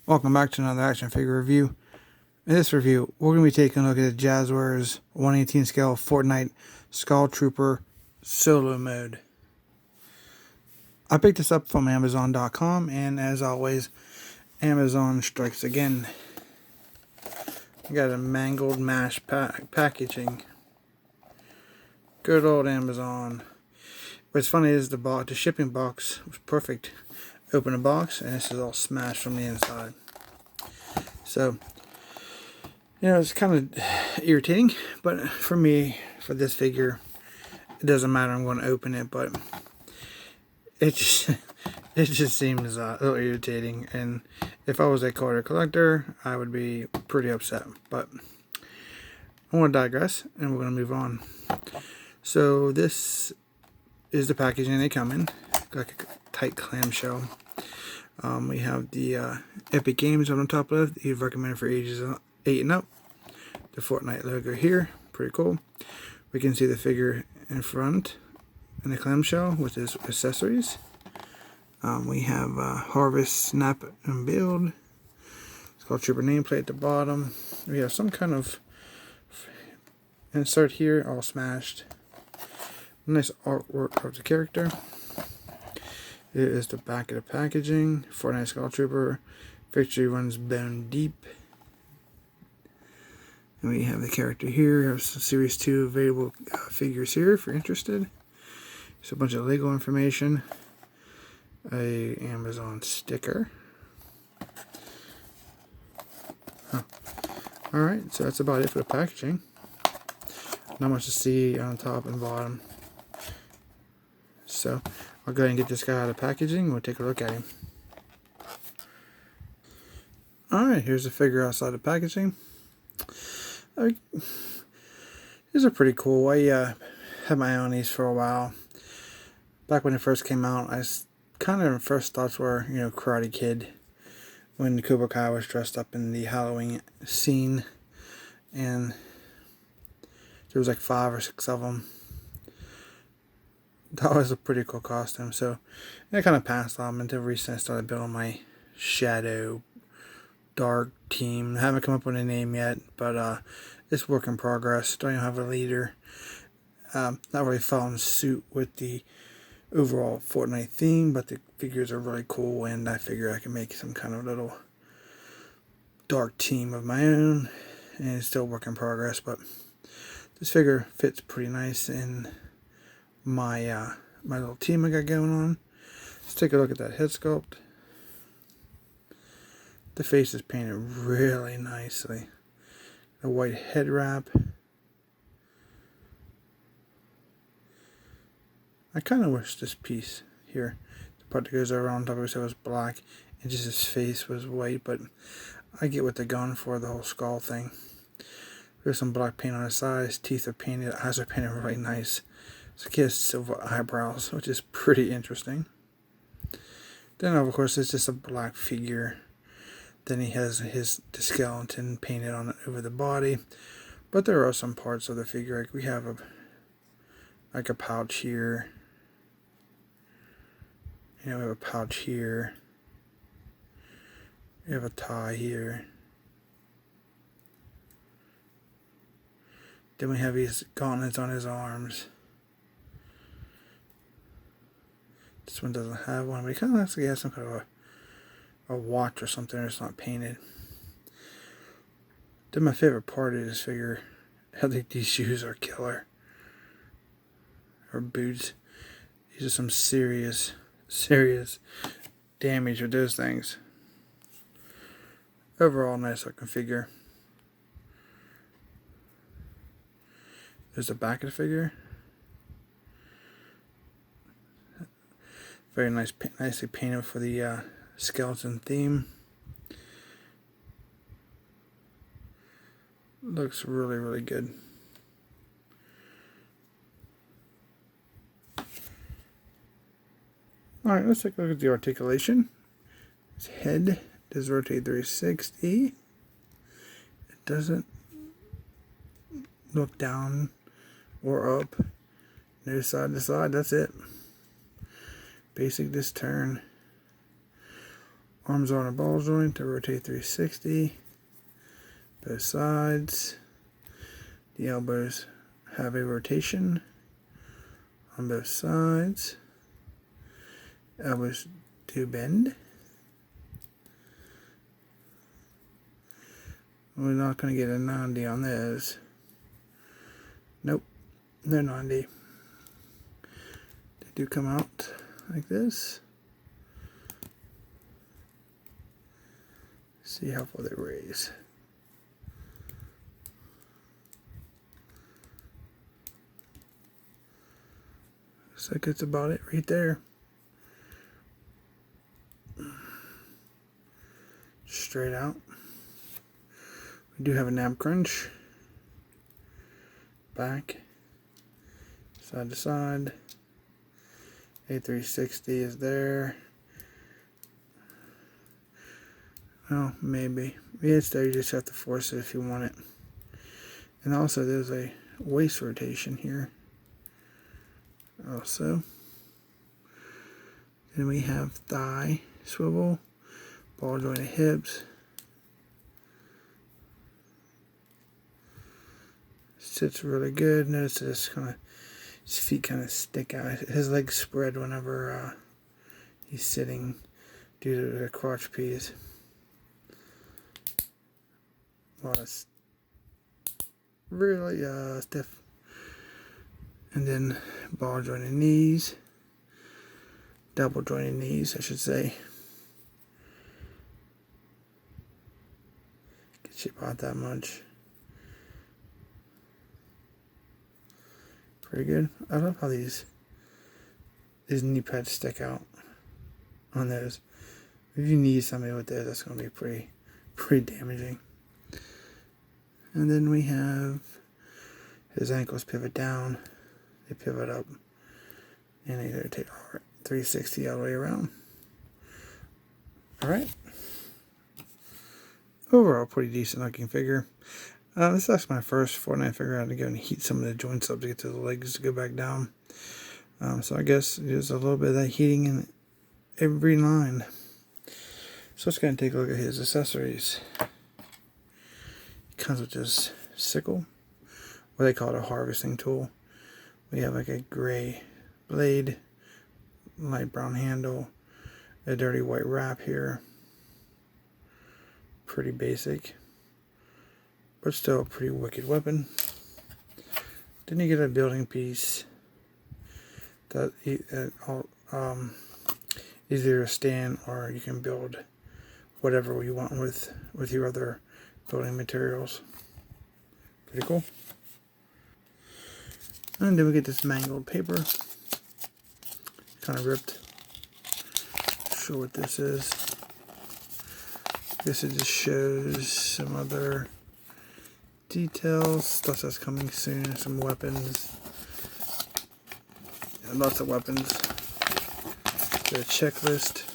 Welcome back to another action figure review. In this review, we're going to be taking a look at the Jazzwares 1/18 scale Fortnite Skull Trooper Solo Mode. I picked this up from Amazon.com, and as always, Amazon strikes again. I got a mangled mash packaging. Good old Amazon. What's funny is the shipping box was perfect. Open the box, and this is all smashed from the inside. So, it's kind of irritating, but for me, for this figure, it doesn't matter. I'm going to open it, but it just seems a little irritating. And if I was a card collector, I would be pretty upset. But I want to digress, and we're going to move on. So this is the packaging they come in, like a tight clamshell. We have the Epic Games on the top left. You've recommended for ages 8 and up. The Fortnite logo here, pretty cool. We can see the figure in front in the clamshell with his accessories. We have Harvest, Snap, and Build. Skull Trooper nameplate at the bottom. We have some kind of insert here, all smashed. Nice artwork of the character. Here is the back of the packaging. Fortnite Skull Trooper. Victory runs bone deep. And we have the character here. We have some Series 2 available figures here if you're interested. There's a bunch of Lego information. A Amazon sticker. Alright, so that's about it for the packaging. Not much to see on top and bottom. So, I'll go ahead and get this guy out of the packaging. We'll take a look at him. Alright, here's the figure outside the packaging. These are pretty cool. I had my eye on these for a while. Back when it first came out, I kind of first thoughts were, Karate Kid. When Cobra Kai was dressed up in the Halloween scene. And there was like 5 or 6 of them. That was a pretty cool costume. So I kind of passed on until recently I started building my Shadow Dark team. I haven't come up with a name yet, but it's work in progress. Don't even have a leader. Not really following suit with the overall Fortnite theme, but the figures are really cool, and I figure I can make some kind of little dark team of my own, and it's still work in progress, but this figure fits pretty nice in my my little team I got going on. Let's take a look at that head sculpt. The face is painted really nicely. The white head wrap. I kind of wish this piece here, the part that goes around top of his head, was black and just his face was white, but I get what they're going for, the whole skull thing. There's some black paint on his sides, teeth are painted, eyes are painted really nice. So he has silver eyebrows, which is pretty interesting. Then of course it's just a black figure. Then he has the skeleton painted on over the body. But there are some parts of the figure, like we have a pouch here. We have a pouch here. We have a tie here. Then we have his gauntlets on his arms. This one doesn't have one, but he kind of looks like he has some kind of a watch or something that's not painted. Then my favorite part of this figure, I think these shoes are killer. Or boots. These are some serious damage with those things. Overall, nice looking figure. There's the back of the figure. Very nice, nicely painted for the skeleton theme. Looks really, really good. Alright, let's take a look at the articulation. His head does rotate 360. It doesn't look down or up. No side to side, that's it. Basic this turn. Arms are on a ball joint to rotate 360. Both sides. The elbows have a rotation on both sides. Elbows do bend. We're not going to get a 90 on this. Nope, no 90. They do come out like this. See how far they raise. Looks like it's about it right there. Straight out. We do have a nab crunch. Back. Side to side. A360 is there. Oh, maybe. Yeah, it's there. You just have to force it if you want it. And also, there's a waist rotation here. Also. Then we have thigh swivel, ball jointed hips. Sits really good. Notice that his feet kind of stick out. His legs spread whenever he's sitting due to the crotch piece. Well, it's really stiff. And then ball jointed knees. Double jointed knees, I should say. Gets you about that much. Pretty good. I love how these knee pads stick out on those. If you need somebody with those, that's going to be pretty damaging. And then we have his ankles pivot down, they pivot up, and they rotate 360 all the way around. Alright. Overall, pretty decent looking figure. This is actually my first Fortnite figure. I had to go and heat some of the joints up to get to the legs to go back down. So I guess there's a little bit of that heating in every line. So let's go and take a look at his accessories. Comes with this sickle, what they call it, a harvesting tool. We have like a gray blade, light brown handle, a dirty white wrap here. Pretty basic, but still a pretty wicked weapon. Then you get a building piece that easier to stand, or you can build whatever you want with your other building materials. Pretty cool. And then we get this mangled paper. Kind of ripped. Show what this is. I guess it just shows some other details, stuff that's coming soon, some weapons. And lots of weapons. The checklist.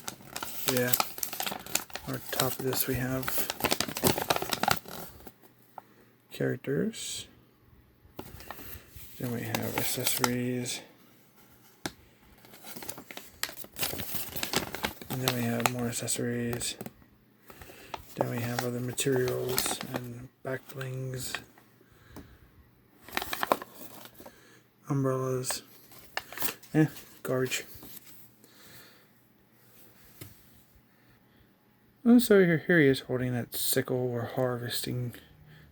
Yeah. On top of this we have characters. Then we have accessories. And then we have more accessories. Then we have other materials and back blings, umbrellas, garbage. Oh, so here he is holding that sickle or harvesting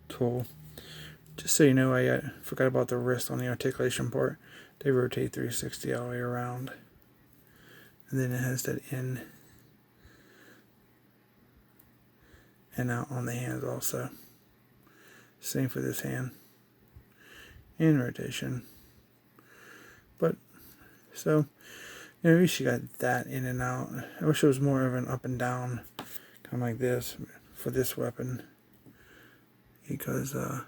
tool. Just so you know, I forgot about the wrist on the articulation part. They rotate 360 all the way around. And then it has that in and out on the hands also. Same for this hand. And rotation. But, so, at least you got that in and out. I wish it was more of an up and down, kind of like this, for this weapon. Because, it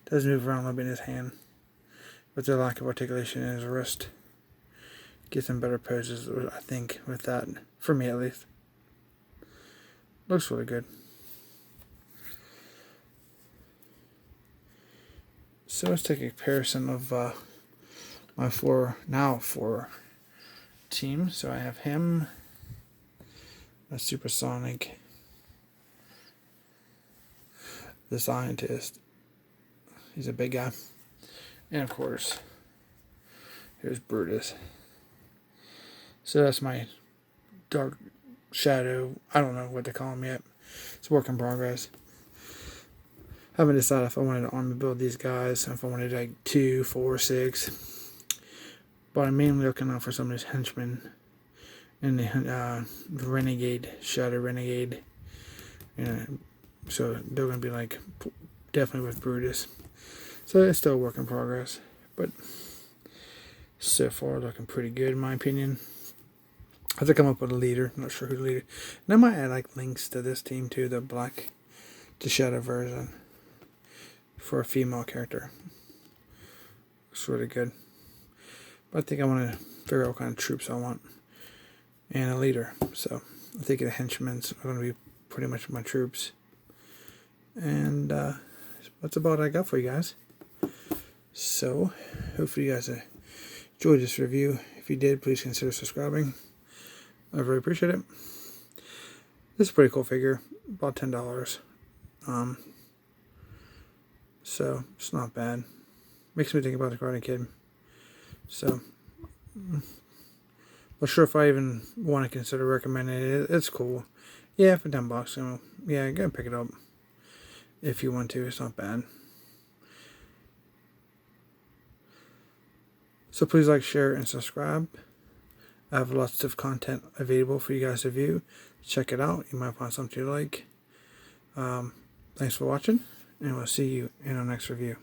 does move around a little bit in his hand. But the lack of articulation in his wrist gets him better poses, I think, with that. For me, at least. Looks really good. So let's take a comparison of my four teams. So I have him, A supersonic. The scientist. He's a big guy. And of course, here's Brutus. So that's my dark shadow. I don't know what to call him yet. It's a work in progress. I haven't decided if I wanted to army build these guys, if I wanted like 2, 4, 6. But I'm mainly looking out for some of these henchmen and the renegade, shadow renegade. So they're gonna be like definitely with Brutus. So it's still a work in progress, but so far looking pretty good in my opinion. I have to come up with a leader. I'm not sure who the leader. And I might add like links to this team too, the black, the shadow version for a female character. It's really good. But I think I want to figure out what kind of troops I want and a leader. So I think the henchmen are going to be pretty much my troops. And that's about what I got for you guys. So hopefully you guys enjoyed this review. If you did, please consider subscribing. I really appreciate it. This is a pretty cool figure, about $10. So it's not bad. Makes me think about the Karate Kid. So, not sure if I even want to consider recommending it. It's cool. Yeah, for $10, you know, yeah, go pick it up if you want to. It's not bad. So please like, share, and subscribe. I have lots of content available for you guys to view. Check it out. You might find something you like. Thanks for watching, and we'll see you in our next review.